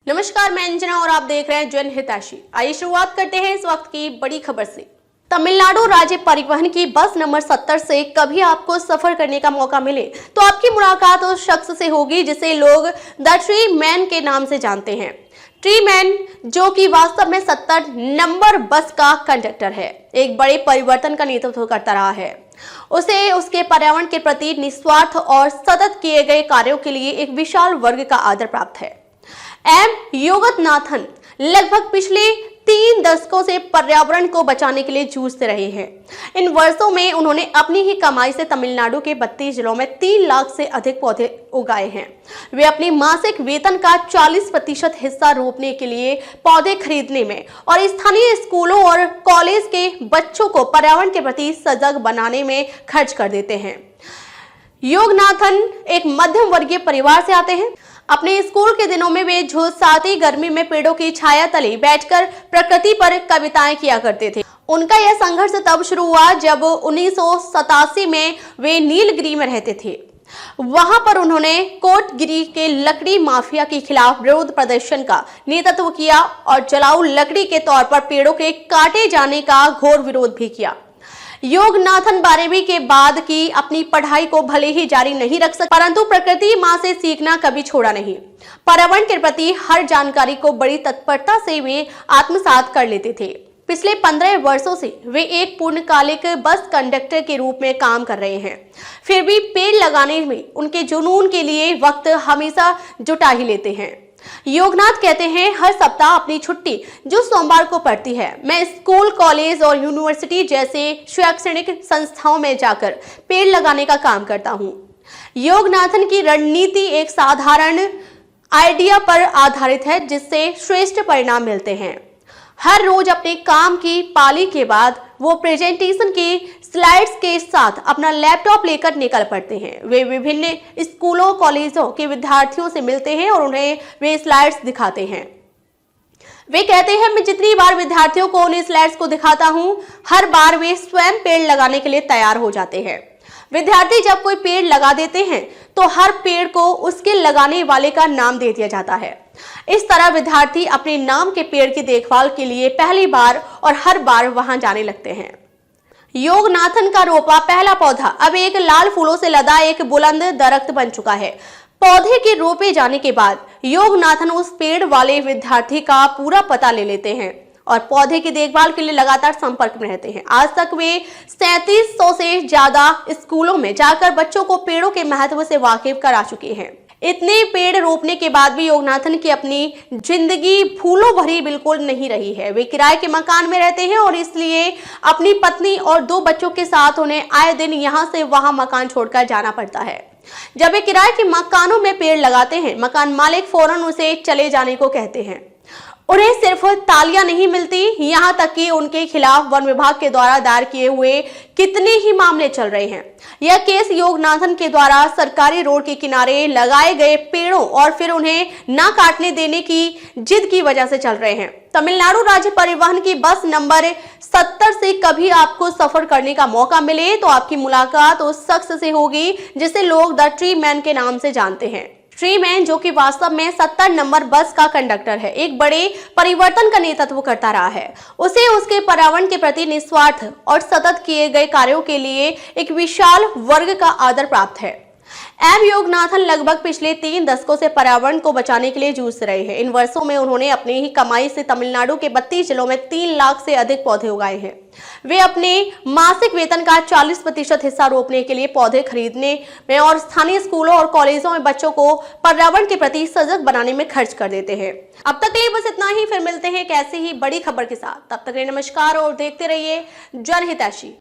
नमस्कार, मैं अंजना और आप देख रहे हैं जन हितैषी। आइए शुरुआत करते हैं इस वक्त की बड़ी खबर से। तमिलनाडु राज्य परिवहन की बस नंबर 70 से कभी आपको सफर करने का मौका मिले तो आपकी मुलाकात उस शख्स से होगी जिसे लोग द ट्री मैन के नाम से जानते हैं। ट्री मैन, जो कि वास्तव में 70 नंबर बस का कंडक्टर है, एक बड़े परिवर्तन का नेतृत्व करता रहा है। उसे उसके पर्यावरण के प्रति निस्वार्थ और सतत किए गए कार्यों के लिए एक विशाल वर्ग का आदर प्राप्त है। एम योगनाथन लगभग पिछले 3 दशकों से पर्यावरण को बचाने के लिए जूझते रहे हैं। इन वर्षों में उन्होंने अपनी ही कमाई से तमिलनाडु के 32 जिलों में 3 लाख से अधिक पौधे उगाए हैं। वे अपनी मासिक वेतन का 40% हिस्सा रोपने के लिए, पौधे खरीदने में और स्थानीय स्कूलों और कॉलेज के बच्चों को पर्यावरण के प्रति सजग बनाने में खर्च कर देते हैं। योगनाथन एक मध्यम वर्गीय परिवार से आते हैं। अपने स्कूल के दिनों में वे झुलसाती गर्मी में पेड़ों की छाया तले बैठकर प्रकृति पर कविताएं किया करते थे। उनका यह संघर्ष तब शुरू हुआ जब 1987 में वे नीलगिरी में रहते थे। वहां पर उन्होंने कोटगिरी के लकड़ी माफिया के खिलाफ विरोध प्रदर्शन का नेतृत्व किया और जलाऊ लकड़ी के तौर पर पेड़ों के काटे जाने का घोर विरोध भी किया। योगनाथन 12वीं के बाद की अपनी पढ़ाई को भले ही जारी नहीं रख सके, परंतु प्रकृति मां से सीखना कभी छोड़ा नहीं। पर्यावरण के प्रति हर जानकारी को बड़ी तत्परता से वे आत्मसात कर लेते थे। पिछले 15 वर्षों से वे एक पूर्णकालिक बस कंडक्टर के रूप में काम कर रहे हैं। फिर भी पेड़ लगाने में उनके जुनून के लिए वक्त हमेशा जुटा ही लेते हैं। योगनाथ कहते हैं, हर सप्ताह अपनी छुट्टी जो सोमवार को पड़ती है, मैं स्कूल, कॉलेज और यूनिवर्सिटी जैसे शैक्षणिक संस्थाओं में जाकर पेड़ लगाने का काम करता हूं। योगनाथन की रणनीति एक साधारण आइडिया पर आधारित है जिससे श्रेष्ठ परिणाम मिलते हैं। हर रोज अपने काम की पाली के बाद वो प्रेजेंटेशन की स्लाइड्स के साथ अपना लैपटॉप लेकर निकल पड़ते हैं। वे विभिन्न स्कूलों, कॉलेजों के विद्यार्थियों से मिलते हैं और उन्हें वे स्लाइड्स दिखाते हैं। वे कहते हैं, मैं जितनी बार विद्यार्थियों को उन स्लाइड्स को दिखाता हूं, हर बार वे स्वयं पेड़ लगाने के लिए तैयार हो जाते हैं। विद्यार्थी जब कोई पेड़ लगा देते हैं तो हर पेड़ को उसके लगाने वाले का नाम दे दिया जाता है। इस तरह विद्यार्थी अपने नाम के पेड़ की देखभाल के लिए पहली बार और हर बार वहां जाने लगते हैं। योगनाथन का रोपा पहला पौधा अब एक लाल फूलों से लदा एक बुलंद दरख्त बन चुका है। पौधे के रोपे जाने के बाद योगनाथन उस पेड़ वाले विद्यार्थी का पूरा पता ले लेते हैं और पौधे की देखभाल के लिए लगातार संपर्क में रहते हैं। आज तक वे 3700 से ज्यादा स्कूलों में जाकर बच्चों को पेड़ों के महत्व से वाकिफ करा चुके हैं। इतने पेड़ रोपने के बाद भी योगनाथन की अपनी जिंदगी फूलों भरी बिल्कुल नहीं रही है। वे किराए के मकान में रहते हैं और इसलिए अपनी पत्नी और 2 बच्चों के साथ उन्हें आए दिन यहां से वहां मकान छोड़कर जाना पड़ता है। जब वे किराए के मकानों में पेड़ लगाते हैं, मकान मालिक फौरन उसे चले जाने को कहते हैं। उन्हें सिर्फ तालियां नहीं मिलती, यहां तक कि उनके खिलाफ वन विभाग के द्वारा दायर किए हुए कितने ही मामले चल रहे हैं। यह केस योगनाथन के द्वारा सरकारी रोड के किनारे लगाए गए पेड़ों और फिर उन्हें ना काटने देने की जिद की वजह से चल रहे हैं। तमिलनाडु राज्य परिवहन की बस नंबर 70 से कभी आपको सफर करने का मौका मिले तो आपकी मुलाकात उस शख्स से होगी जिसे लोग द ट्री मैन के नाम से जानते हैं। ट्री मैन, जो कि वास्तव में 70 नंबर बस का कंडक्टर है, एक बड़े परिवर्तन का नेतृत्व करता रहा है। उसे उसके पर्यावरण के प्रति निस्वार्थ और सतत किए गए कार्यों के लिए एक विशाल वर्ग का आदर प्राप्त है। एम योगनाथन लगभग पिछले 3 दशकों से पर्यावरण को बचाने के लिए जूझ रहे हैं। इन वर्षों में उन्होंने अपनी ही कमाई से तमिलनाडु के 32 जिलों में 3 लाख से अधिक पौधे उगाए हैं। वे अपने मासिक वेतन का 40% हिस्सा रोपने के लिए, पौधे खरीदने में और स्थानीय स्कूलों और कॉलेजों में बच्चों को पर्यावरण के प्रति सजग बनाने में खर्च कर देते हैं। अब तक के लिए बस इतना ही, फिर मिलते हैं एक ऐसी ही बड़ी खबर के साथ। तब तक के लिए नमस्कार और देखते रहिए जन हितैषी।